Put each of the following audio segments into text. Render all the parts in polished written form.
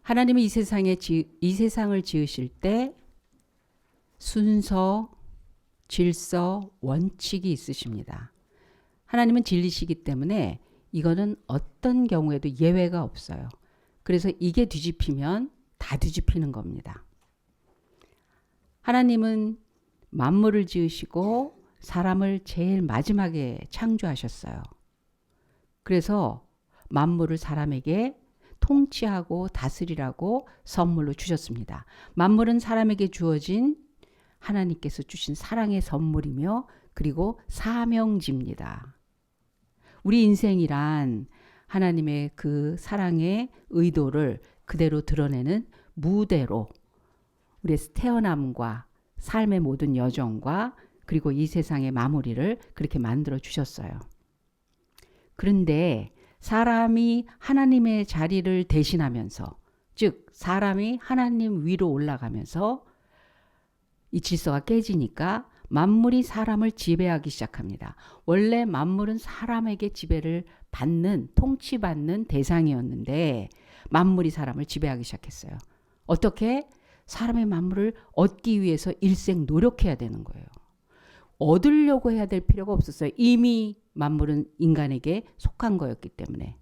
하나님이 이 세상을 지으실 때 순서, 질서, 원칙이 있으십니다. 하나님은 진리시기 때문에 이거는 어떤 경우에도 예외가 없어요. 그래서 이게 뒤집히면 다 뒤집히는 겁니다. 하나님은 만물을 지으시고 사람을 제일 마지막에 창조하셨어요. 그래서 만물을 사람에게 통치하고 다스리라고 선물로 주셨습니다. 만물은 사람에게 주어진 하나님께서 주신 사랑의 선물이며 그리고 사명지입니다. 우리 인생이란 하나님의 그 사랑의 의도를 그대로 드러내는 무대로 우리의 태어남과 삶의 모든 여정과 그리고 이 세상의 마무리를 그렇게 만들어 주셨어요. 그런데 사람이 하나님의 자리를 대신하면서, 즉 사람이 하나님 위로 올라가면서 이 질서가 깨지니까 만물이 사람을 지배하기 시작합니다. 원래 만물은 사람에게 지배를 받는, 통치받는 대상이었는데 만물이 사람을 지배하기 시작했어요. 어떻게? 사람의 만물을 얻기 위해서 일생 노력해야 되는 거예요. 얻으려고 해야 될 필요가 없었어요. 이미 만물은 인간에게 속한 거였기 때문에.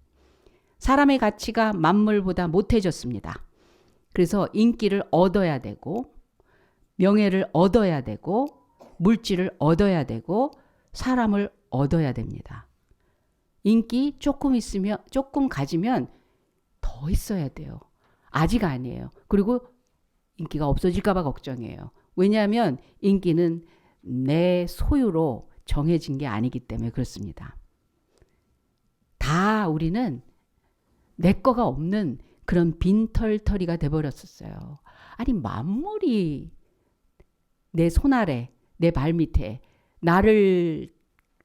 사람의 가치가 만물보다 못해졌습니다. 그래서 인기를 얻어야 되고 명예를 얻어야 되고 물질을 얻어야 되고 사람을 얻어야 됩니다. 인기 조금 있으면, 조금 가지면 더 있어야 돼요. 아직 아니에요. 그리고 인기가 없어질까 봐 걱정이에요. 왜냐하면 인기는 내 소유로 정해진 게 아니기 때문에 그렇습니다. 다 우리는 내 거가 없는 그런 빈털터리가 돼버렸었어요. 아니 만물이 내 손 아래, 내 발 밑에 나를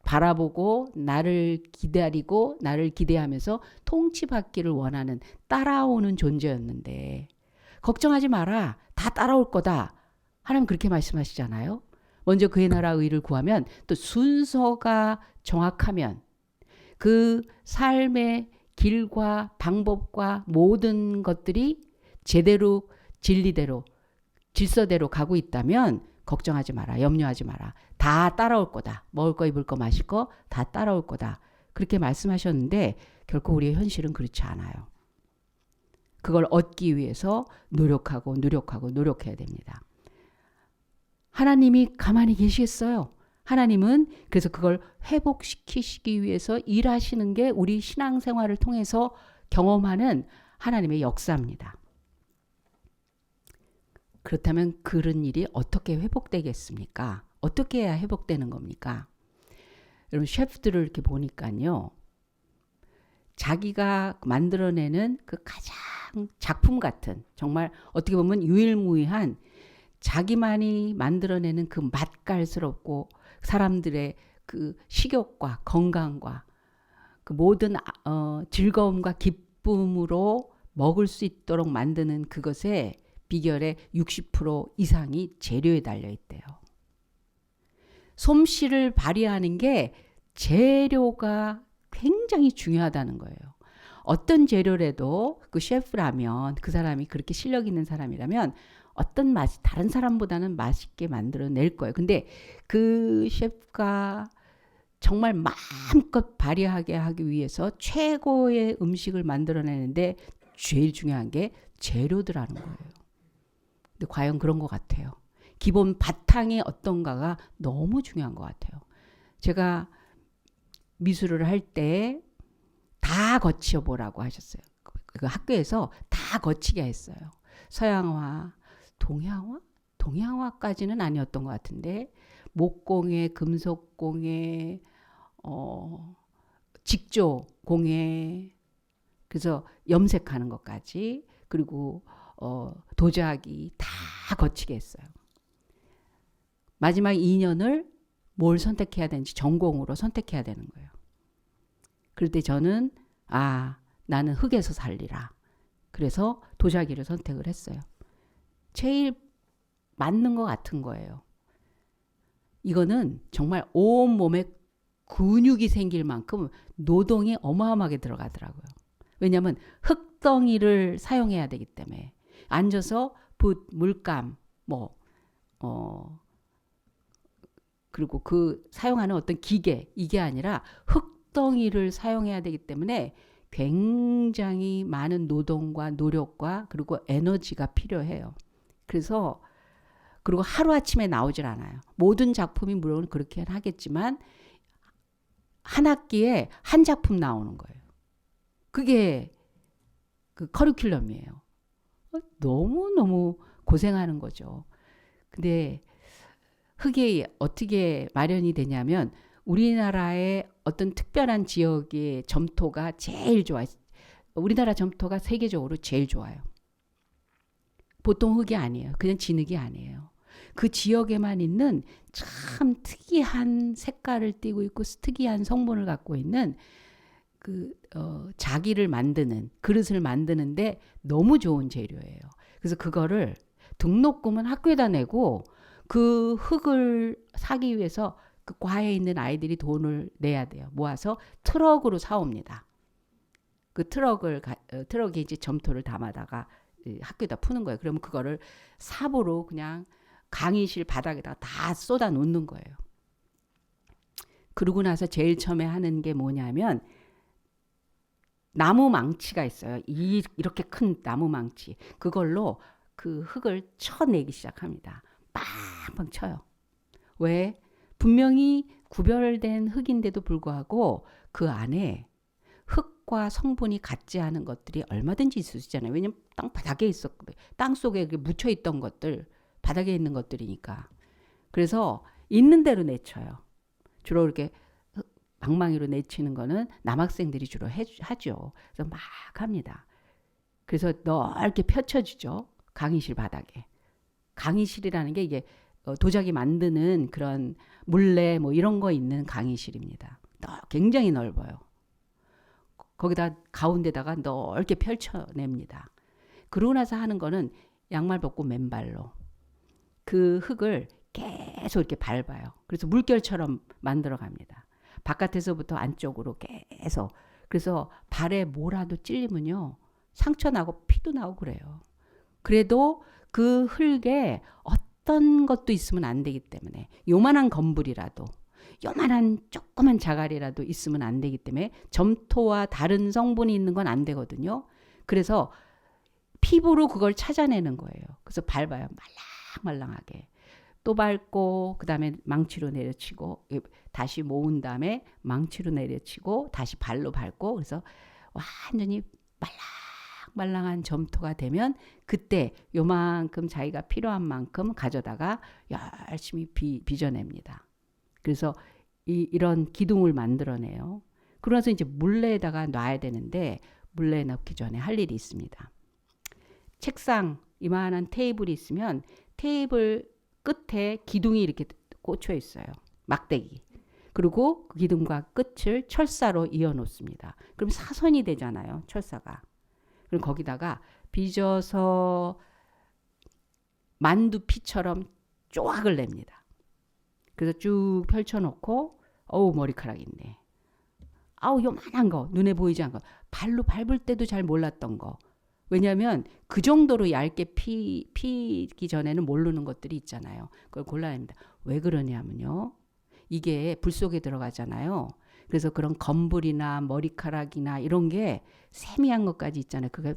바라보고 나를 기다리고 나를 기대하면서 통치받기를 원하는 따라오는 존재였는데 걱정하지 마라. 다 따라올 거다. 하나님 그렇게 말씀하시잖아요. 먼저 그의 나라 의를 구하면 또 순서가 정확하면 그 삶의 길과 방법과 모든 것들이 제대로 진리대로 질서대로 가고 있다면 걱정하지 마라. 염려하지 마라. 다 따라올 거다. 먹을 거 입을 거 마실 거 다 따라올 거다. 그렇게 말씀하셨는데 결코 우리의 현실은 그렇지 않아요. 그걸 얻기 위해서 노력해야 됩니다. 하나님이 가만히 계시겠어요? 하나님은 그래서 그걸 회복시키시기 위해서 일하시는 게 우리 신앙생활을 통해서 경험하는 하나님의 역사입니다. 그렇다면 그런 일이 어떻게 회복되겠습니까? 어떻게 해야 회복되는 겁니까? 여러분 셰프들을 이렇게 보니까요. 자기가 만들어내는 그 가장 작품 같은 정말 어떻게 보면 유일무이한 자기만이 만들어내는 그 맛깔스럽고 사람들의 그 식욕과 건강과 그 모든 즐거움과 기쁨으로 먹을 수 있도록 만드는 그것의 비결의 60% 이상이 재료에 달려 있대요. 솜씨를 발휘하는 게 재료가 굉장히 중요하다는 거예요. 어떤 재료라도 그 셰프라면 그 사람이 그렇게 실력 있는 사람이라면 어떤 맛이 다른 사람보다는 맛있게 만들어낼 거예요. 근데 그 셰프가 정말 마음껏 발휘하게 하기 위해서 최고의 음식을 만들어내는데 제일 중요한 게 재료들하는 거예요. 근데 과연 그런 것 같아요. 기본 바탕이 어떤가가 너무 중요한 것 같아요. 제가 미술을 할 때 다 거쳐보라고 하셨어요. 그 학교에서 다 거치게 했어요. 서양화, 동양화? 동양화까지는 아니었던 것 같은데 목공예, 금속공예, 직조공예, 그래서 염색하는 것까지 그리고 도자기 다 거치게 했어요. 마지막 2년을 뭘 선택해야 되는지 전공으로 선택해야 되는 거예요. 그럴 때 저는 나는 흙에서 살리라. 그래서 도자기를 선택을 했어요. 제일 맞는 것 같은 거예요. 이거는 정말 온몸에 근육이 생길 만큼 노동이 어마어마하게 들어가더라고요. 왜냐하면 흙 흙덩이를 사용해야 되기 때문에 앉아서 붓, 물감, 그리고 그 사용하는 어떤 기계 이게 아니라 흙덩이를 사용해야 되기 때문에 굉장히 많은 노동과 노력과 그리고 에너지가 필요해요. 그래서 그리고 하루아침에 나오질 않아요. 모든 작품이 물론 그렇게 하겠지만 한 학기에 한 작품 나오는 거예요. 그게 그 커리큘럼이에요. 너무너무 고생하는 거죠. 근데 흙이 어떻게 마련이 되냐면 우리나라의 어떤 특별한 지역의 점토가 제일 좋아요. 우리나라 점토가 세계적으로 제일 좋아요. 보통 흙이 아니에요. 그냥 진흙이 아니에요. 그 지역에만 있는 참 특이한 색깔을 띠고 있고 특이한 성분을 갖고 있는 자기를 만드는 그릇을 만드는데 너무 좋은 재료예요. 그래서 그거를 등록금은 학교에다 내고 그 흙을 사기 위해서 그 과에 있는 아이들이 돈을 내야 돼요. 모아서 트럭으로 사옵니다. 그 트럭에 이제 점토를 담아다가 학교에다 푸는 거예요. 그러면 그거를 삽으로 그냥 강의실 바닥에다가 다 쏟아 놓는 거예요. 그러고 나서 제일 처음에 하는 게 뭐냐면 나무 망치가 있어요. 이렇게 큰 나무 망치. 그걸로 그 흙을 쳐내기 시작합니다. 빵빵 쳐요. 왜? 분명히 구별된 흙인데도 불구하고 그 안에 흙과 성분이 같지 않은 것들이 얼마든지 있을 수 있잖아요. 왜냐면 땅 바닥에 있었거든요. 땅 속에 묻혀 있던 것들, 바닥에 있는 것들이니까. 그래서 있는 대로 내쳐요. 주로 이렇게 방망이로 내치는 거는 남학생들이 주로 하죠. 그래서 막 합니다. 그래서 넓게 펼쳐지죠. 강의실 바닥에. 강의실이라는 게 이게 도자기 만드는 그런 물레 뭐 이런 거 있는 강의실입니다. 굉장히 넓어요. 거기다 가운데다가 넓게 펼쳐냅니다. 그러고 나서 하는 거는 양말 벗고 맨발로 그 흙을 계속 이렇게 밟아요. 그래서 물결처럼 만들어 갑니다. 바깥에서부터 안쪽으로 계속. 그래서 발에 뭐라도 찔리면요. 상처 나고 피도 나고 그래요. 그래도 그 흙에 어떤 것도 있으면 안 되기 때문에 요만한 건불이라도 요만한 조그만 자갈이라도 있으면 안 되기 때문에 점토와 다른 성분이 있는 건 안 되거든요. 그래서 피부로 그걸 찾아내는 거예요. 그래서 밟아요. 말랑말랑하게. 또 밟고 그다음에 망치로 내려치고 다시 모은 다음에 망치로 내려치고 다시 발로 밟고 그래서 완전히 말랑말랑한 점토가 되면 그때 요만큼 자기가 필요한 만큼 가져다가 열심히 빚어냅니다. 그래서 이런 기둥을 만들어내요. 그러면서 이제 물레에다가 놔야 되는데 물레에 넣기 전에 할 일이 있습니다. 책상 이만한 테이블이 있으면 테이블 끝에 기둥이 이렇게 꽂혀 있어요. 막대기. 그리고 그 기둥과 끝을 철사로 이어 놓습니다. 그럼 사선이 되잖아요. 철사가. 그럼 거기다가 빚어서 만두피처럼 조각을 냅니다. 그래서 쭉 펼쳐놓고 어우 머리카락 있네. 아우 요만한 거 눈에 보이지 않은 거 발로 밟을 때도 잘 몰랐던 거. 왜냐하면 그 정도로 얇게 피기 전에는 모르는 것들이 있잖아요. 그걸 골라냅니다. 왜 그러냐면요. 이게 불 속에 들어가잖아요. 그래서 그런 건불이나 머리카락이나 이런 게 세미한 것까지 있잖아요. 그게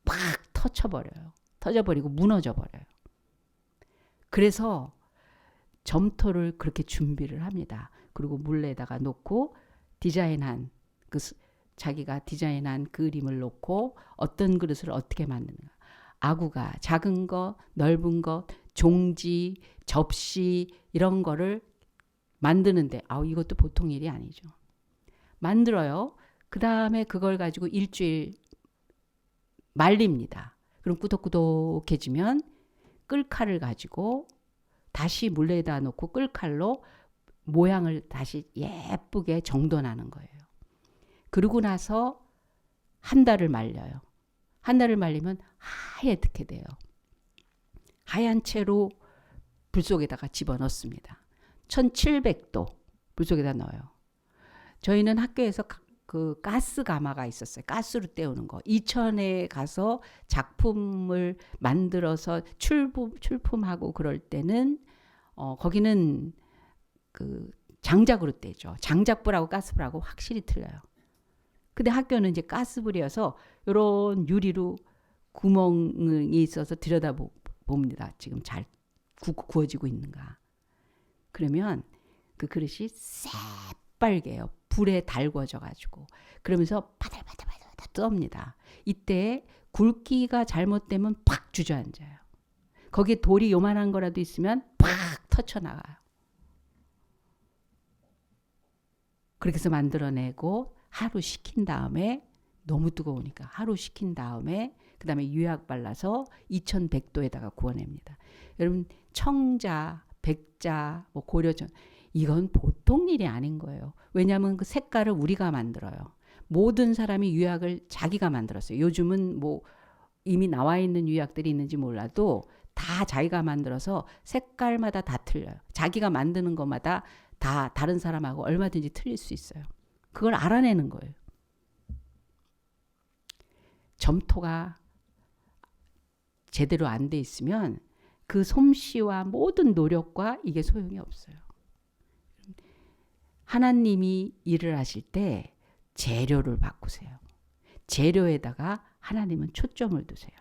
팍 터쳐버려요. 터져버리고 무너져버려요. 그래서 점토를 그렇게 준비를 합니다. 그리고 물에다가 놓고 디자인한 자기가 디자인한 그림을 놓고 어떤 그릇을 어떻게 만드는가. 아구가 작은 거, 넓은 거, 종지, 접시 이런 거를 만드는데 이것도 보통 일이 아니죠. 만들어요. 그 다음에 그걸 가지고 일주일 말립니다. 그럼 꾸덕꾸덕해지면 끌칼을 가지고 다시 물에다 놓고 끌칼로 모양을 다시 예쁘게 정돈하는 거예요. 그러고 나서 한 달을 말려요. 한 달을 말리면 하얗게 돼요. 하얀 채로 불 속에다가 집어넣습니다. 1700도 불 속에다 넣어요. 저희는 학교에서 그 가스 가마가 있었어요. 가스로 때우는 거. 이천에 가서 작품을 만들어서 출품하고 그럴 때는 거기는 그 장작으로 떼죠. 장작불하고 가스불하고 확실히 틀려요. 근데 학교는 이제 가스불이어서 이런 유리로 구멍이 있어서 들여다봅니다. 지금 잘 구워지고 있는가. 그러면 그 그릇이 새빨개요. 불에 달궈져 가지고. 그러면서 바들바들바들 떱니다. 이때 굵기가 잘못되면 팍 주저앉아요. 거기에 돌이 요만한 거라도 있으면 팍 터쳐나가요. 그렇게 해서 만들어내고 하루 식힌 다음에 너무 뜨거우니까 하루 식힌 다음에 그 다음에 유약 발라서 2100도에다가 구워냅니다. 여러분 청자, 백자, 뭐 고려전 이건 보통 일이 아닌 거예요. 왜냐하면 그 색깔을 우리가 만들어요. 모든 사람이 유약을 자기가 만들었어요. 요즘은 뭐 이미 나와 있는 유약들이 있는지 몰라도 다 자기가 만들어서 색깔마다 다 틀려요. 자기가 만드는 것마다 다 다른 사람하고 얼마든지 틀릴 수 있어요. 그걸 알아내는 거예요. 점토가 제대로 안 돼 있으면 그 솜씨와 모든 노력과 이게 소용이 없어요. 하나님이 일을 하실 때 재료를 바꾸세요. 재료에다가 하나님은 초점을 두세요.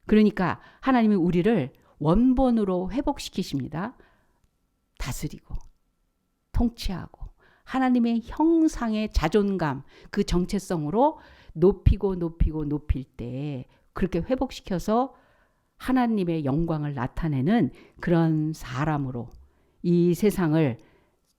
그러니까 하나님이 우리를 원본으로 회복시키십니다. 다스리고 통치하고 하나님의 형상의 자존감, 그 정체성으로 높이고 높일 때 그렇게 회복시켜서 하나님의 영광을 나타내는 그런 사람으로 이 세상을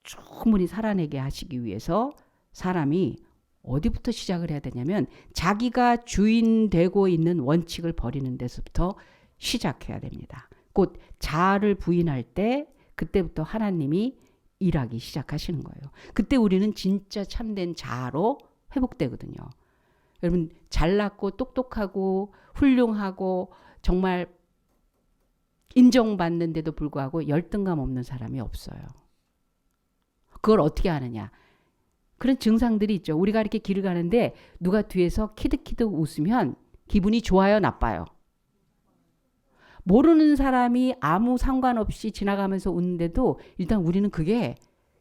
충분히 살아내게 하시기 위해서 사람이 어디부터 시작을 해야 되냐면 자기가 주인 되고 있는 원칙을 버리는 데서부터 시작해야 됩니다. 곧 자아를 부인할 때 그때부터 하나님이 일하기 시작하시는 거예요. 그때 우리는 진짜 참된 자아로 회복되거든요. 여러분 잘났고 똑똑하고 훌륭하고 정말 인정받는데도 불구하고 열등감 없는 사람이 없어요. 그걸 어떻게 아느냐. 그런 증상들이 있죠. 우리가 이렇게 길을 가는데 누가 뒤에서 키득키득 웃으면 기분이 좋아요, 나빠요? 모르는 사람이 아무 상관없이 지나가면서 웃는데도 일단 우리는 그게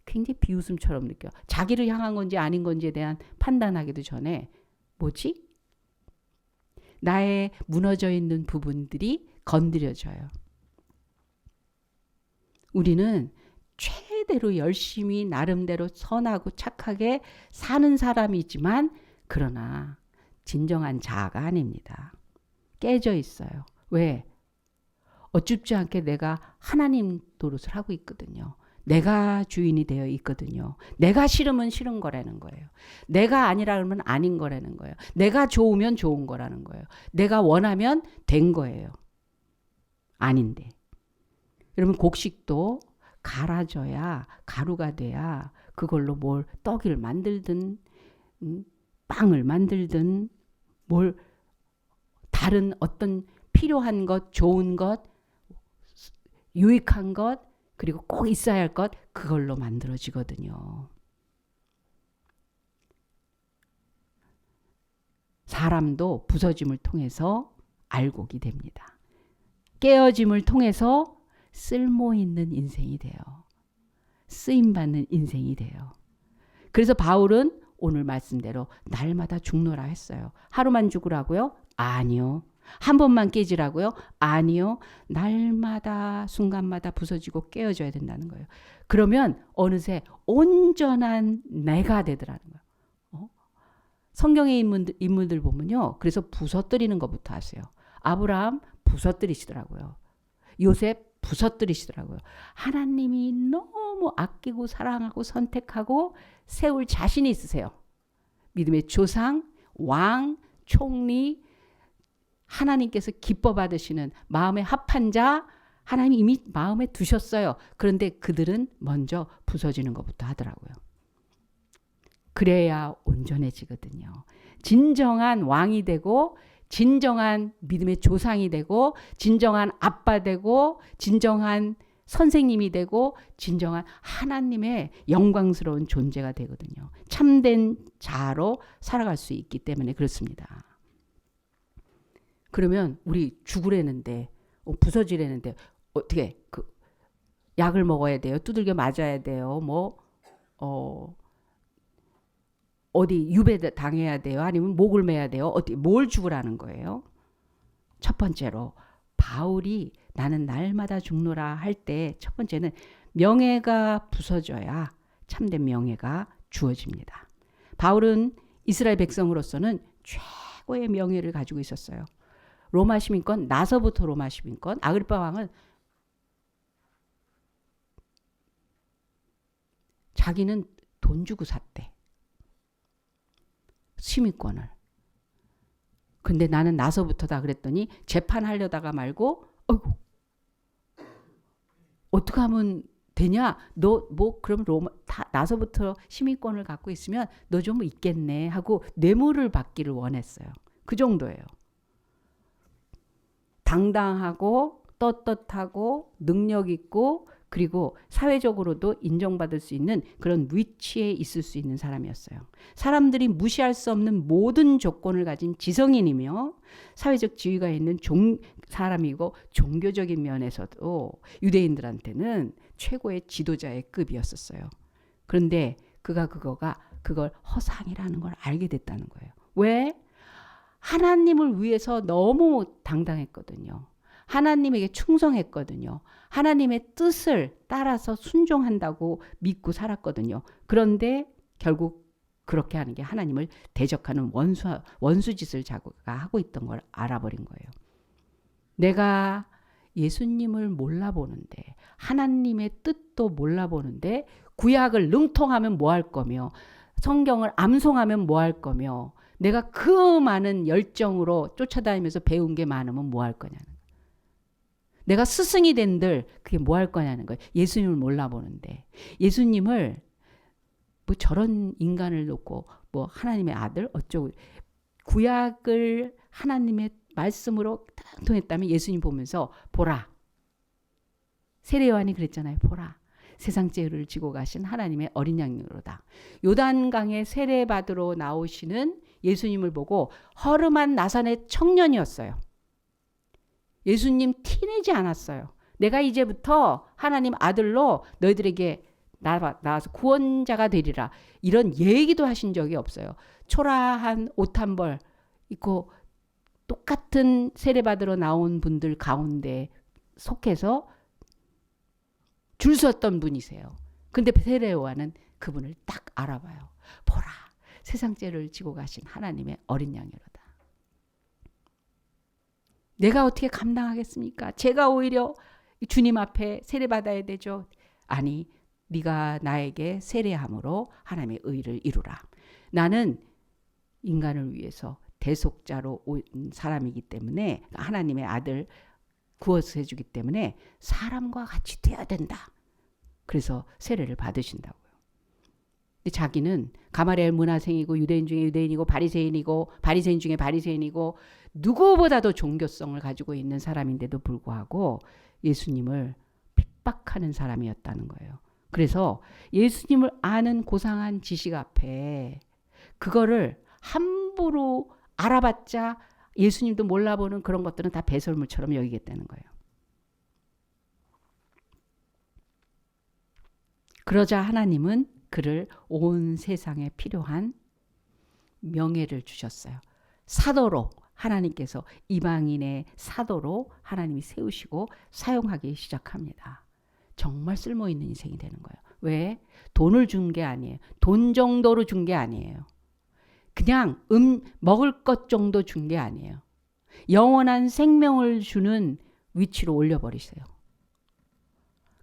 굉장히 비웃음처럼 느껴요. 자기를 향한 건지 아닌 건지에 대한 판단하기도 전에 뭐지? 나의 무너져 있는 부분들이 건드려져요. 우리는 최대로 열심히 나름대로 선하고 착하게 사는 사람이지만 그러나 진정한 자아가 아닙니다. 깨져 있어요. 왜? 어줍지 않게 내가 하나님 노릇을 하고 있거든요. 내가 주인이 되어 있거든요. 내가 싫으면 싫은 거라는 거예요. 내가 아니라 그러면 아닌 거라는 거예요. 내가 좋으면 좋은 거라는 거예요. 내가 원하면 된 거예요. 아닌데. 여러분 곡식도 갈아져야 가루가 돼야 그걸로 뭘 떡을 만들든 빵을 만들든 뭘 다른 어떤 필요한 것, 좋은 것, 유익한 것, 그리고 꼭 있어야 할 것, 그걸로 만들어지거든요. 사람도 부서짐을 통해서 알곡이 됩니다. 깨어짐을 통해서 쓸모 있는 인생이 돼요. 쓰임받는 인생이 돼요. 그래서 바울은 오늘 말씀대로 날마다 죽노라 했어요. 하루만 죽으라고요? 아니요. 한 번만 깨지라고요? 아니요. 날마다 순간마다 부서지고 깨어져야 된다는 거예요. 그러면 어느새 온전한 내가 되더라는 거예요. 성경의 인물들 보면요. 그래서 부서뜨리는 것부터 하세요. 아브라함 부서뜨리시더라고요. 요셉 부서뜨리시더라고요. 하나님이 너무 아끼고 사랑하고 선택하고 세울 자신이 있으세요. 믿음의 조상, 왕, 총리, 하나님께서 기뻐 받으시는 마음에 합한 자 하나님이 이미 마음에 두셨어요. 그런데 그들은 먼저 부서지는 것부터 하더라고요. 그래야 온전해지거든요. 진정한 왕이 되고 진정한 믿음의 조상이 되고 진정한 아빠 되고 진정한 선생님이 되고 진정한 하나님의 영광스러운 존재가 되거든요. 참된 자로 살아갈 수 있기 때문에 그렇습니다. 그러면 우리 죽으려는데 부서지려는데 어떻게 약을 먹어야 돼요? 두들겨 맞아야 돼요? 어디 유배 당해야 돼요? 아니면 목을 매야 돼요? 뭘 죽으라는 거예요? 첫 번째로 바울이 나는 날마다 죽노라 할 때 첫 번째는 명예가 부서져야 참된 명예가 주어집니다. 바울은 이스라엘 백성으로서는 최고의 명예를 가지고 있었어요. 로마 시민권 나서부터 로마 시민권. 아그리파 왕은 자기는 돈 주고 샀대. 시민권을. 근데 나는 나서부터다 그랬더니 재판하려다가 말고 어이구 어떻게 하면 되냐? 너 그럼 로마 나서부터 시민권을 갖고 있으면 너 좀 있겠네 하고 뇌물을 받기를 원했어요. 그 정도예요. 당당하고 떳떳하고 능력 있고 그리고 사회적으로도 인정받을 수 있는 그런 위치에 있을 수 있는 사람이었어요. 사람들이 무시할 수 없는 모든 조건을 가진 지성인이며 사회적 지위가 있는 사람이고 종교적인 면에서도 유대인들한테는 최고의 지도자의 급이었었어요. 그런데 그걸 허상이라는 걸 알게 됐다는 거예요. 왜? 하나님을 위해서 너무 당당했거든요. 하나님에게 충성했거든요. 하나님의 뜻을 따라서 순종한다고 믿고 살았거든요. 그런데 결국 그렇게 하는 게 하나님을 대적하는 원수짓을 자기가 하고 있던 걸 알아버린 거예요. 내가 예수님을 몰라보는데 하나님의 뜻도 몰라보는데 구약을 능통하면 뭐 할 거며 성경을 암송하면 뭐 할 거며 내가 그 많은 열정으로 쫓아다니면서 배운 게 많으면 뭐 할 거냐는 거예요. 내가 스승이 된들 그게 뭐 할 거냐는 거예요. 예수님을 몰라보는데 예수님을 뭐 저런 인간을 놓고 뭐 하나님의 아들 어쩌고 구약을 하나님의 말씀으로 통했다면 예수님 보면서 보라. 세례요한이 그랬잖아요. 보라. 세상 죄를 지고 가신 하나님의 어린 양으로다. 요단강에 세례받으러 나오시는 예수님을 보고 허름한 나사렛 청년이었어요. 예수님 티내지 않았어요. 내가 이제부터 하나님 아들로 너희들에게 나와서 구원자가 되리라. 이런 얘기도 하신 적이 없어요. 초라한 옷 한 벌 입고 똑같은 세례받으러 나온 분들 가운데 속해서 줄 섰던 분이세요. 근데 세례요한은 그분을 딱 알아봐요. 보라. 세상 죄를 지고 가신 하나님의 어린 양이로다. 내가 어떻게 감당하겠습니까? 제가 오히려 주님 앞에 세례받아야 되죠. 아니, 네가 나에게 세례함으로 하나님의 의를 이루라. 나는 인간을 위해서 대속자로 온 사람이기 때문에 하나님의 아들 구원을 해주기 때문에 사람과 같이 되어야 된다. 그래서 세례를 받으신다고요. 근데 자기는 가마리엘 문화생이고 유대인 중에 유대인이고 바리새인 중에 바리새인이고 누구보다도 종교성을 가지고 있는 사람인데도 불구하고 예수님을 핍박하는 사람이었다는 거예요. 그래서 예수님을 아는 고상한 지식 앞에 그거를 함부로 알아봤자 예수님도 몰라보는 그런 것들은 다 배설물처럼 여기겠다는 거예요. 그러자 하나님은 그를 온 세상에 필요한 명예를 주셨어요. 사도로 하나님께서 이방인의 사도로 하나님이 세우시고 사용하기 시작합니다. 정말 쓸모있는 인생이 되는 거예요. 왜? 돈을 준 게 아니에요. 돈 정도로 준 게 아니에요. 그냥 먹을 것 정도 준 게 아니에요. 영원한 생명을 주는 위치로 올려버리세요.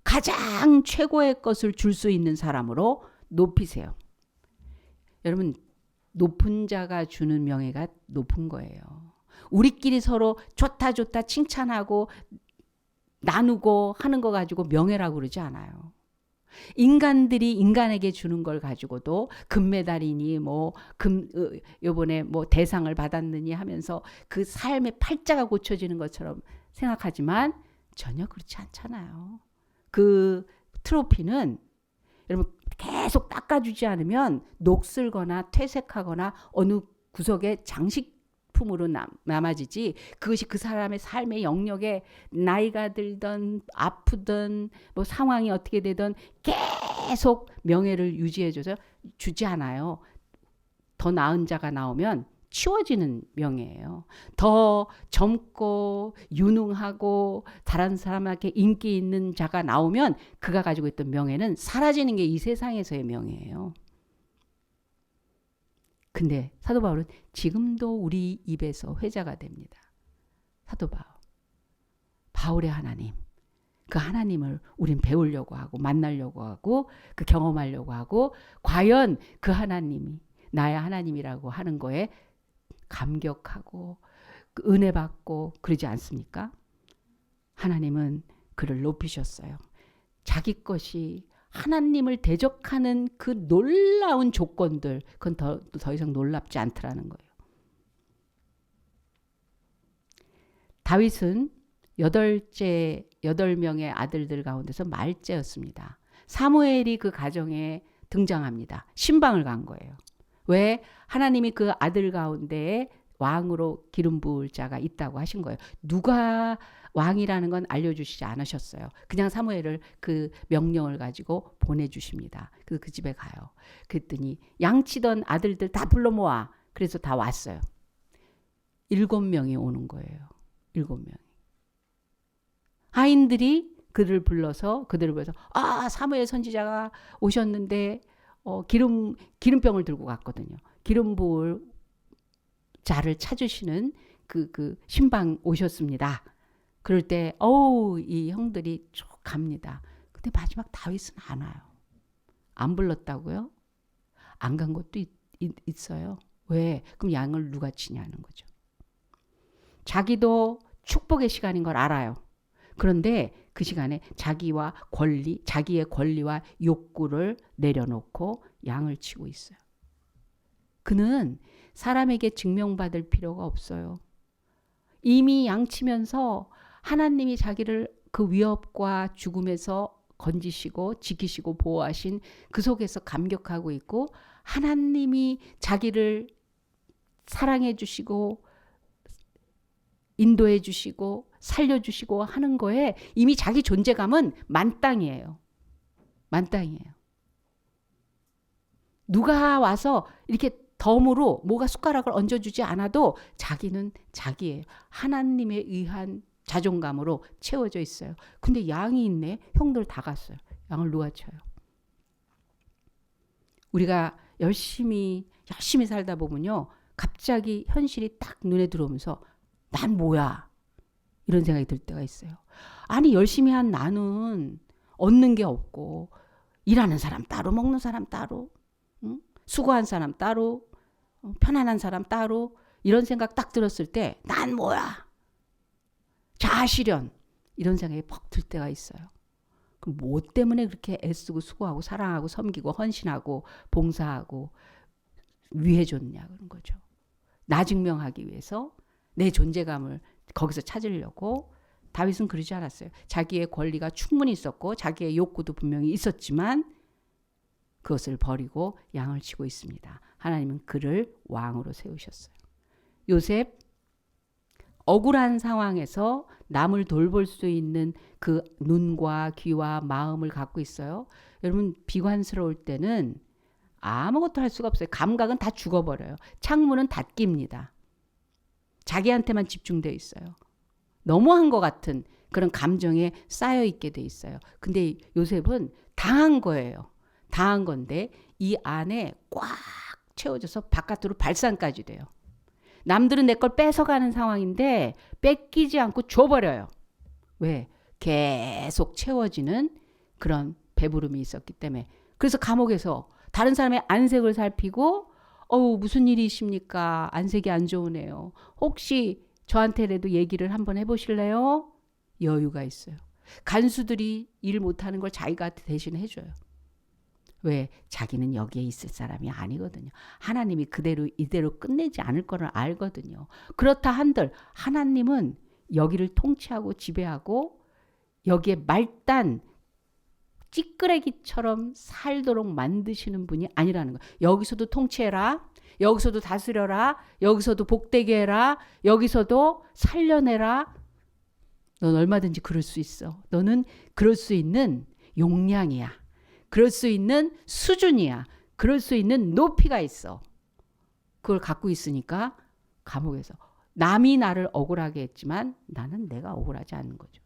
가장 최고의 것을 줄 수 있는 사람으로 높이세요. 여러분, 높은 자가 주는 명예가 높은 거예요. 우리끼리 서로 좋다 칭찬하고 나누고 하는 거 가지고 명예라고 그러지 않아요. 인간들이 인간에게 주는 걸 가지고도 금메달이니 요번에 대상을 받았느니 하면서 그 삶의 팔자가 고쳐지는 것처럼 생각하지만 전혀 그렇지 않잖아요. 그 트로피는 여러분 계속 닦아주지 않으면 녹슬거나 퇴색하거나 어느 구석에 장식품으로 남아지지, 그것이 그 사람의 삶의 영역에 나이가 들던 아프든 뭐 상황이 어떻게 되든 계속 명예를 유지해줘서 주지 않아요. 더 나은 자가 나오면 치워지는 명예예요. 더 젊고 유능하고 다른 사람에게 인기 있는 자가 나오면 그가 가지고 있던 명예는 사라지는 게 이 세상에서의 명예예요. 근데 사도 바울은 지금도 우리 입에서 회자가 됩니다. 사도 바울의 하나님, 그 하나님을 우린 배우려고 하고 만나려고 하고 그 경험하려고 하고, 과연 그 하나님이 나의 하나님이라고 하는 거에 감격하고 은혜 받고 그러지 않습니까? 하나님은 그를 높이셨어요. 자기 것이 하나님을 대적하는 그 놀라운 조건들, 그건 더 이상 놀랍지 않더라는 거예요. 다윗은 8명의 아들들 가운데서 말째였습니다. 사무엘이 그 가정에 등장합니다. 신방을 간 거예요. 왜? 하나님이 그 아들 가운데에 왕으로 기름 부을 자가 있다고 하신 거예요. 누가 왕이라는 건 알려주시지 않으셨어요. 그냥 사무엘을 그 명령을 가지고 보내주십니다. 그 집에 가요. 그랬더니 양치던 아들들 다 불러 모아. 그래서 다 왔어요. 7명이 오는 거예요. 7명이. 하인들이 그들을 불러서 사무엘 선지자가 오셨는데 기름병을 들고 갔거든요. 기름 부을 자를 찾으시는 그 신방 오셨습니다. 그럴 때 이 형들이 쭉 갑니다. 근데 마지막 다윗은 안 와요. 안 불렀다고요? 안 간 것도 있어요. 왜? 그럼 양을 누가 치냐는 거죠. 자기도 축복의 시간인 걸 알아요. 그런데 그 시간에 자기의 권리와 욕구를 내려놓고 양을 치고 있어요. 그는 사람에게 증명받을 필요가 없어요. 이미 양치면서 하나님이 자기를 그 위협과 죽음에서 건지시고 지키시고 보호하신 그 속에서 감격하고 있고, 하나님이 자기를 사랑해 주시고 인도해 주시고 살려주시고 하는 거에 이미 자기 존재감은 만땅이에요. 만땅이에요. 누가 와서 이렇게 덤으로 뭐가 숟가락을 얹어주지 않아도 자기는 자기예요. 하나님에 의한 자존감으로 채워져 있어요. 근데 양이 있네. 형들 다 갔어요. 양을 누가 쳐요? 우리가 열심히 살다 보면요, 갑자기 현실이 딱 눈에 들어오면서 난 뭐야? 이런 생각이 들 때가 있어요. 아니, 열심히 한 나는 얻는 게 없고, 일하는 사람 따로, 먹는 사람 따로, 응? 수고한 사람 따로, 편안한 사람 따로, 이런 생각 딱 들었을 때 난 뭐야? 자아실현, 이런 생각이 퍽 들 때가 있어요. 그럼 뭐 때문에 그렇게 애쓰고 수고하고 사랑하고 섬기고 헌신하고 봉사하고 위해줬냐 그런 거죠. 나 증명하기 위해서 내 존재감을 거기서 찾으려고. 다윗은 그러지 않았어요. 자기의 권리가 충분히 있었고 자기의 욕구도 분명히 있었지만 그것을 버리고 양을 치고 있습니다. 하나님은 그를 왕으로 세우셨어요. 요셉, 억울한 상황에서 남을 돌볼 수 있는 그 눈과 귀와 마음을 갖고 있어요. 여러분, 비관스러울 때는 아무것도 할 수가 없어요. 감각은 다 죽어버려요. 창문은 닫깁니다. 자기한테만 집중되어 있어요. 너무한 것 같은 그런 감정에 쌓여 있게 돼 있어요. 근데 요셉은 당한 거예요. 당한 건데 이 안에 꽉 채워져서 바깥으로 발산까지 돼요. 남들은 내 걸 뺏어가는 상황인데 뺏기지 않고 줘버려요. 왜? 계속 채워지는 그런 배부름이 있었기 때문에. 그래서 감옥에서 다른 사람의 안색을 살피고 무슨 일이십니까? 안색이 안 좋으네요. 혹시 저한테라도 얘기를 한번 해보실래요? 여유가 있어요. 간수들이 일 못하는 걸 자기가 대신 해줘요. 왜? 자기는 여기에 있을 사람이 아니거든요. 하나님이 이대로 끝내지 않을 거를 알거든요. 그렇다 한들 하나님은 여기를 통치하고 지배하고 여기에 말단 찌끄레기처럼 살도록 만드시는 분이 아니라는 거예요. 여기서도 통치해라. 여기서도 다스려라. 여기서도 복되게 해라. 여기서도 살려내라. 넌 얼마든지 그럴 수 있어. 너는 그럴 수 있는 용량이야. 그럴 수 있는 수준이야. 그럴 수 있는 높이가 있어. 그걸 갖고 있으니까 감옥에서 남이 나를 억울하게 했지만 나는 내가 억울하지 않는 거죠.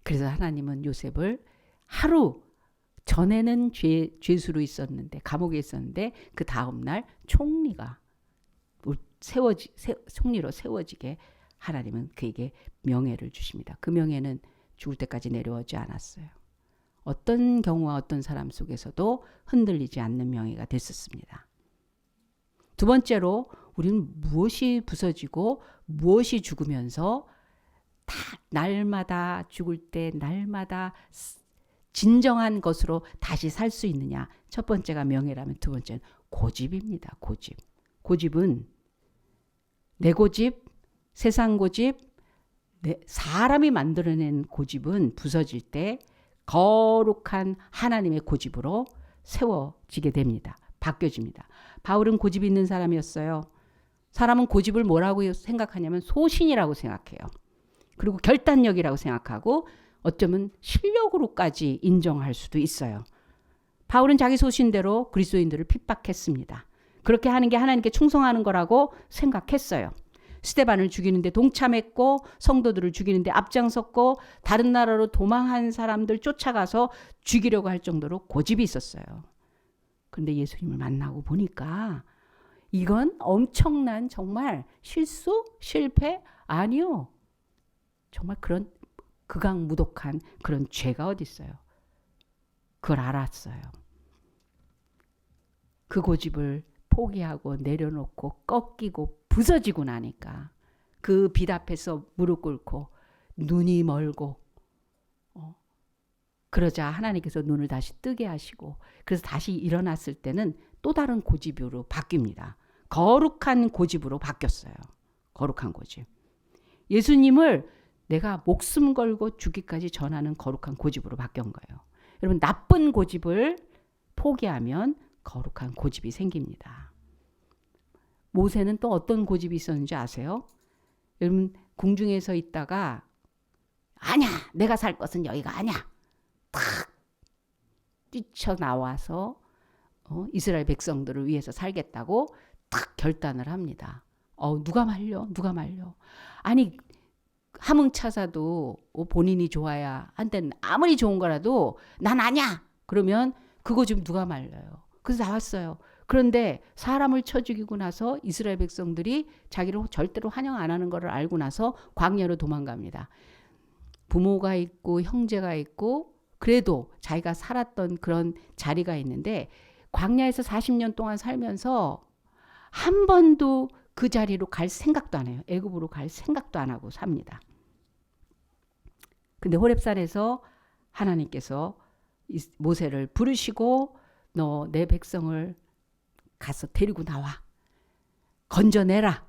그래서 하나님은 요셉을 하루 전에는 죄수로 있었는데 감옥에 있었는데 그 다음날 총리가 총리로 세워지게 하나님은 그에게 명예를 주십니다. 그 명예는 죽을 때까지 내려오지 않았어요. 어떤 경우와 어떤 사람 속에서도 흔들리지 않는 명예가 됐었습니다. 두 번째로 우리는 무엇이 부서지고 무엇이 죽으면서 다 날마다 죽을 때 날마다 진정한 것으로 다시 살 수 있느냐. 첫 번째가 명예라면 두 번째는 고집입니다. 고집. 고집은 내 고집, 세상 고집, 사람이 만들어낸 고집은 부서질 때 거룩한 하나님의 고집으로 세워지게 됩니다. 바뀌어집니다. 바울은 고집 있는 사람이었어요. 사람은 고집을 뭐라고 생각하냐면 소신이라고 생각해요. 그리고 결단력이라고 생각하고 어쩌면 실력으로까지 인정할 수도 있어요. 바울은 자기 소신대로 그리스도인들을 핍박했습니다. 그렇게 하는 게 하나님께 충성하는 거라고 생각했어요. 스데반을 죽이는데 동참했고 성도들을 죽이는데 앞장섰고 다른 나라로 도망한 사람들 쫓아가서 죽이려고 할 정도로 고집이 있었어요. 그런데 예수님을 만나고 보니까 이건 엄청난 정말 실수? 실패? 아니요. 정말 그런 극악무독한 그런 죄가 어디 있어요. 그걸 알았어요. 그 고집을 포기하고 내려놓고 꺾이고 부서지고 나니까 그 빛 앞에서 무릎 꿇고 눈이 멀고 그러자 하나님께서 눈을 다시 뜨게 하시고 그래서 다시 일어났을 때는 또 다른 고집으로 바뀝니다. 거룩한 고집으로 바뀌었어요. 거룩한 고집. 예수님을 내가 목숨 걸고 죽기까지 전하는 거룩한 고집으로 바뀐 거예요. 여러분 나쁜 고집을 포기하면 거룩한 고집이 생깁니다. 모세는 또 어떤 고집이 있었는지 아세요? 여러분 궁중에서 있다가 아니야 내가 살 것은 여기가 아니야 탁 뛰쳐나와서 이스라엘 백성들을 위해서 살겠다고 탁 결단을 합니다. 누가 말려? 아니 하문차사도 본인이 좋아야 한데 아무리 좋은 거라도 난 아니야. 그러면 그거 좀 누가 말려요. 그래서 나왔어요. 그런데 사람을 쳐 죽이고 나서 이스라엘 백성들이 자기를 절대로 환영 안 하는 것을 알고 나서 광야로 도망갑니다. 부모가 있고 형제가 있고 그래도 자기가 살았던 그런 자리가 있는데 광야에서 40년 동안 살면서 한 번도 그 자리로 갈 생각도 안 해요. 애굽으로 갈 생각도 안 하고 삽니다. 근데 호렙산에서 하나님께서 모세를 부르시고 너 내 백성을 가서 데리고 나와. 건져내라.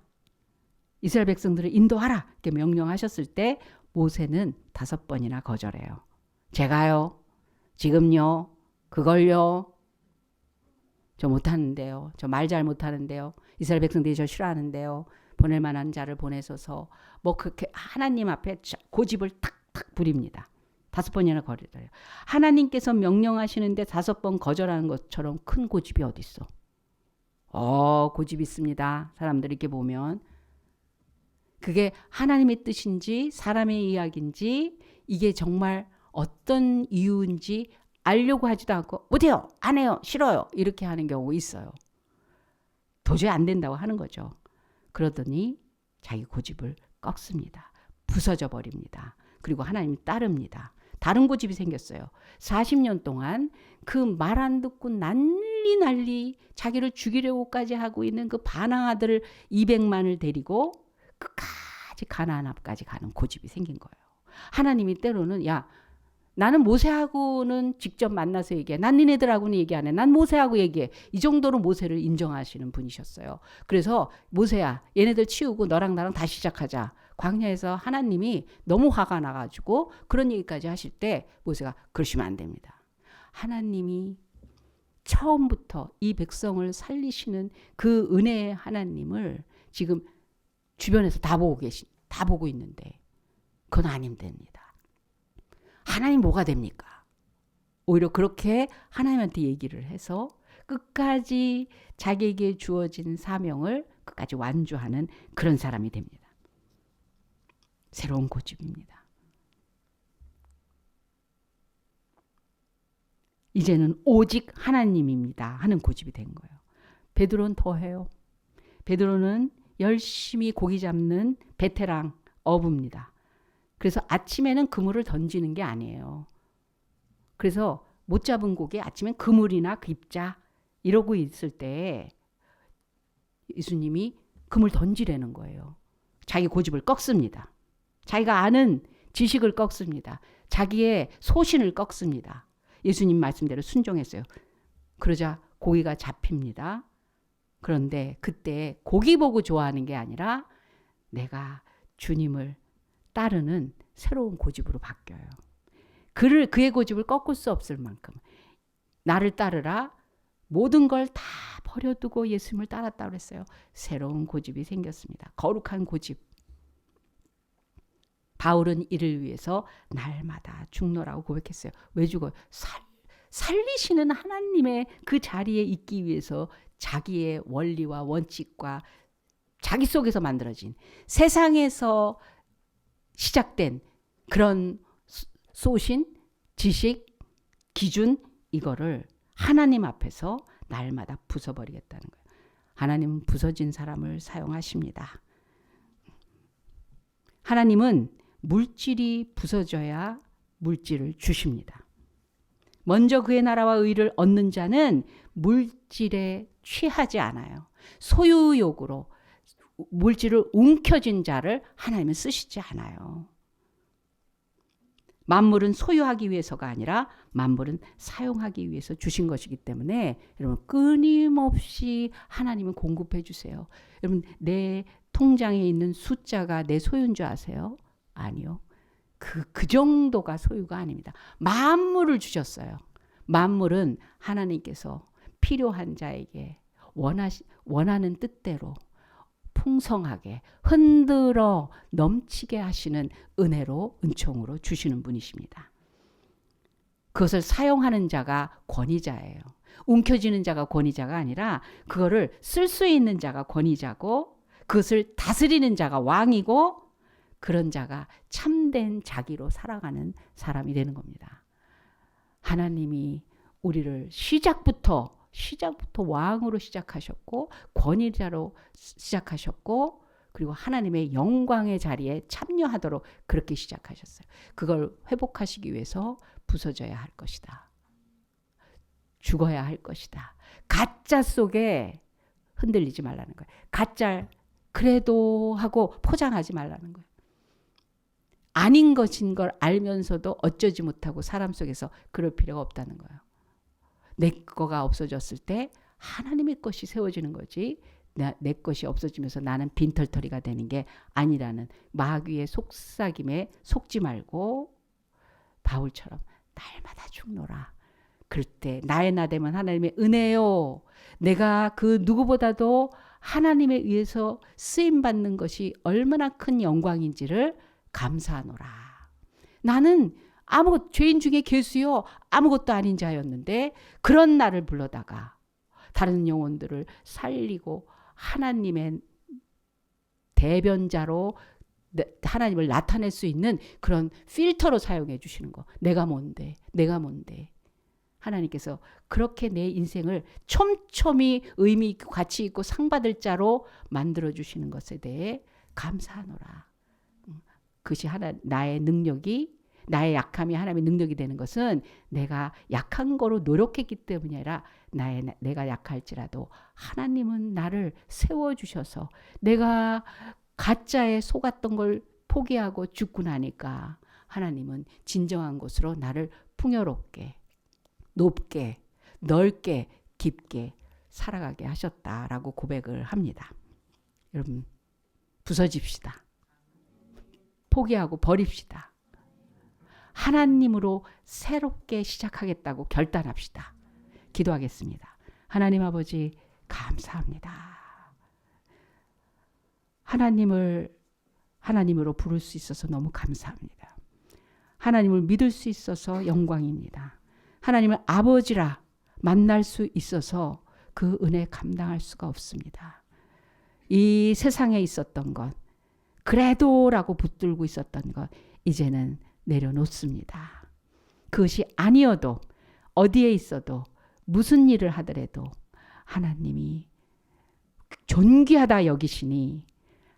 이스라엘 백성들을 인도하라. 이렇게 명령하셨을 때 모세는 5번이나 거절해요. 제가요. 지금요. 그걸요. 저 못하는데요. 저 말 잘 못하는데요. 이스라엘 백성들이 저 싫어하는데요. 보낼 만한 자를 보내셔서 뭐 그렇게 하나님 앞에 고집을 탁탁 부립니다. 5번이나 거절해요. 하나님께서 명령하시는데 5번 거절하는 것처럼 큰 고집이 어디 있어? 고집 있습니다. 사람들이 이렇게 보면. 그게 하나님의 뜻인지 사람의 이야기인지 이게 정말 어떤 이유인지 알려고 하지도 않고 못해요. 안 해요. 싫어요. 이렇게 하는 경우가 있어요. 도저히 안 된다고 하는 거죠. 그러더니 자기 고집을 꺾습니다. 부서져 버립니다. 그리고 하나님이 따릅니다. 다른 고집이 생겼어요. 40년 동안 그 말 안 듣고 난리 자기를 죽이려고까지 하고 있는 그 반항 아들 200만을 데리고 끝까지 가나안 앞까지 가는 고집이 생긴 거예요. 하나님이 때로는 야 나는 모세하고는 직접 만나서 얘기해. 난 니네들하고는 얘기 안 해. 난 모세하고 얘기해. 이 정도로 모세를 인정하시는 분이셨어요. 그래서 모세야 얘네들 치우고 너랑 나랑 다시 시작하자. 광야에서 하나님이 너무 화가 나가지고 그런 얘기까지 하실 때 모세가 그러시면 안 됩니다. 하나님이 처음부터 이 백성을 살리시는 그 은혜의 하나님을 지금 주변에서 다 보고 있는데 그건 아님 됩니다. 하나님 뭐가 됩니까? 오히려 그렇게 하나님한테 얘기를 해서 끝까지 자기에게 주어진 사명을 끝까지 완주하는 그런 사람이 됩니다. 새로운 고집입니다. 이제는 오직 하나님입니다 하는 고집이 된 거예요. 베드로는 더해요. 베드로는 열심히 고기 잡는 베테랑 어부입니다. 그래서 아침에는 그물을 던지는 게 아니에요. 그래서 못 잡은 고기 아침엔 그물이나 깁자 이러고 있을 때 예수님이 그물 던지라는 거예요. 자기 고집을 꺾습니다. 자기가 아는 지식을 꺾습니다. 자기의 소신을 꺾습니다. 예수님 말씀대로 순종했어요. 그러자 고기가 잡힙니다. 그런데 그때 고기 보고 좋아하는 게 아니라 내가 주님을 따르는 새로운 고집으로 바뀌어요. 그의 고집을 꺾을 수 없을 만큼 나를 따르라 모든 걸 다 버려두고 예수님을 따랐다고 그랬어요. 새로운 고집이 생겼습니다. 거룩한 고집. 바울은 이를 위해서 날마다 죽노라고 고백했어요. 왜 죽어요? 살리시는 하나님의 그 자리에 있기 위해서 자기의 원리와 원칙과 자기 속에서 만들어진 세상에서 시작된 그런 소신, 지식, 기준 이거를 하나님 앞에서 날마다 부숴버리겠다는 거예요. 하나님은 부서진 사람을 사용하십니다. 하나님은 물질이 부서져야 물질을 주십니다. 먼저 그의 나라와 의를 얻는 자는 물질에 취하지 않아요. 소유욕으로 물질을 움켜쥔 자를 하나님은 쓰시지 않아요. 만물은 소유하기 위해서가 아니라 만물은 사용하기 위해서 주신 것이기 때문에 여러분 끊임없이 하나님은 공급해 주세요. 여러분 내 통장에 있는 숫자가 내 소유인 줄 아세요? 아니요. 그 정도가 소유가 아닙니다. 만물을 주셨어요. 만물은 하나님께서 필요한 자에게 원하는 뜻대로 풍성하게 흔들어 넘치게 하시는 은혜로 은총으로 주시는 분이십니다. 그것을 사용하는 자가 권위자예요. 움켜쥐는 자가 권위자가 아니라 그거를 쓸 수 있는 자가 권위자고 그것을 다스리는 자가 왕이고 그런 자가 참된 자기로 살아가는 사람이 되는 겁니다. 하나님이 우리를 시작부터 왕으로 시작하셨고 권위자로 시작하셨고 그리고 하나님의 영광의 자리에 참여하도록 그렇게 시작하셨어요. 그걸 회복하시기 위해서 부서져야 할 것이다. 죽어야 할 것이다. 가짜 속에 흔들리지 말라는 거예요. 가짜 그래도 하고 포장하지 말라는 거예요. 아닌 것인 걸 알면서도 어쩌지 못하고 사람 속에서 그럴 필요가 없다는 거예요. 내 거가 없어졌을 때 하나님의 것이 세워지는 거지 내 것이 없어지면서 나는 빈털터리가 되는 게 아니라는 마귀의 속삭임에 속지 말고 바울처럼 날마다 죽노라. 그럴 때 나의 나되면 하나님의 은혜요. 내가 그 누구보다도 하나님에 의해서 쓰임받는 것이 얼마나 큰 영광인지를 감사하노라. 나는 죄인 중에 괴수요 아무것도 아닌 자였는데 그런 나를 불러다가 다른 영혼들을 살리고 하나님의 대변자로 하나님을 나타낼 수 있는 그런 필터로 사용해 주시는 거. 내가 뭔데? 하나님께서 그렇게 내 인생을 촘촘히 의미 있고 가치 있고 상 받을 자로 만들어 주시는 것에 대해 감사하노라. 그것이 나의 능력이 나의 약함이 하나님의 능력이 되는 것은 내가 약한 거로 노력했기 때문이 아니라 내가 약할지라도 하나님은 나를 세워주셔서 내가 가짜에 속았던 걸 포기하고 죽고 나니까 하나님은 진정한 것으로 나를 풍요롭게 높게 넓게 깊게 살아가게 하셨다라고 고백을 합니다. 여러분 부서집시다. 포기하고 버립시다. 하나님으로 새롭게 시작하겠다고 결단합시다. 기도하겠습니다. 하나님 아버지 감사합니다. 하나님으로 부를 수 있어서 너무 감사합니다. 하나님을 믿을 수 있어서 영광입니다. 하나님을 아버지라 만날 수 있어서 그 은혜 감당할 수가 없습니다. 이 세상에 있었던 것, 그래도라고 붙들고 있었던 것, 이제는 내려놓습니다. 그것이 아니어도 어디에 있어도 무슨 일을 하더라도 하나님이 존귀하다 여기시니,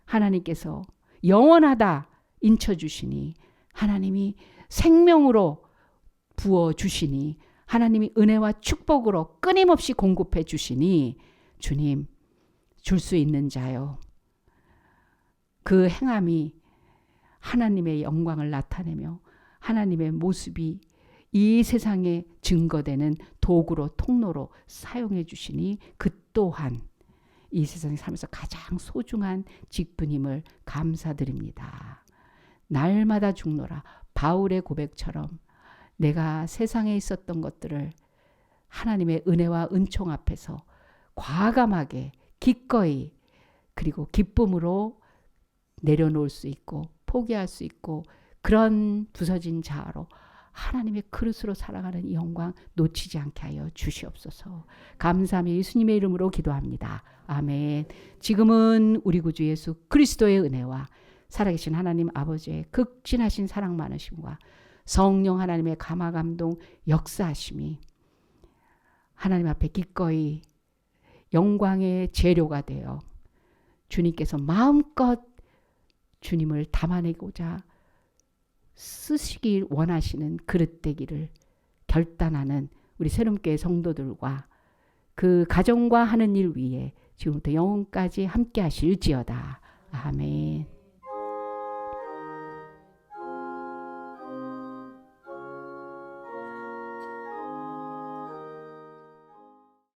하나님께서 영원하다 인쳐주시니, 하나님이 생명으로 부어주시니, 하나님이 은혜와 축복으로 끊임없이 공급해 주시니, 주님 줄 수 있는 자요. 그 행함이 하나님의 영광을 나타내며 하나님의 모습이 이 세상에 증거되는 도구로, 통로로 사용해 주시니, 그 또한 이 세상에 살면서 가장 소중한 직분임을 감사드립니다. 날마다 죽노라. 바울의 고백처럼 내가 세상에 있었던 것들을 하나님의 은혜와 은총 앞에서 과감하게 기꺼이 그리고 기쁨으로 내려놓을 수 있고 포기할 수 있고, 그런 부서진 자아로 하나님의 그릇으로 살아가는 이 영광 놓치지 않게 하여 주시옵소서. 감사하며 예수님의 이름으로 기도합니다. 아멘. 지금은 우리 구주 예수 그리스도의 은혜와 살아계신 하나님 아버지의 극진하신 사랑 많으심과 성령 하나님의 감화 감동 역사하심이 하나님 앞에 기꺼이 영광의 재료가 되어 주님께서 마음껏 주님을 담아내고자 쓰시길 원하시는 그릇 되기를 결단하는 우리 새롬교회 성도들과 그 가정과 하는 일 위에 지금부터 영원까지 함께 하실지어다. 아멘.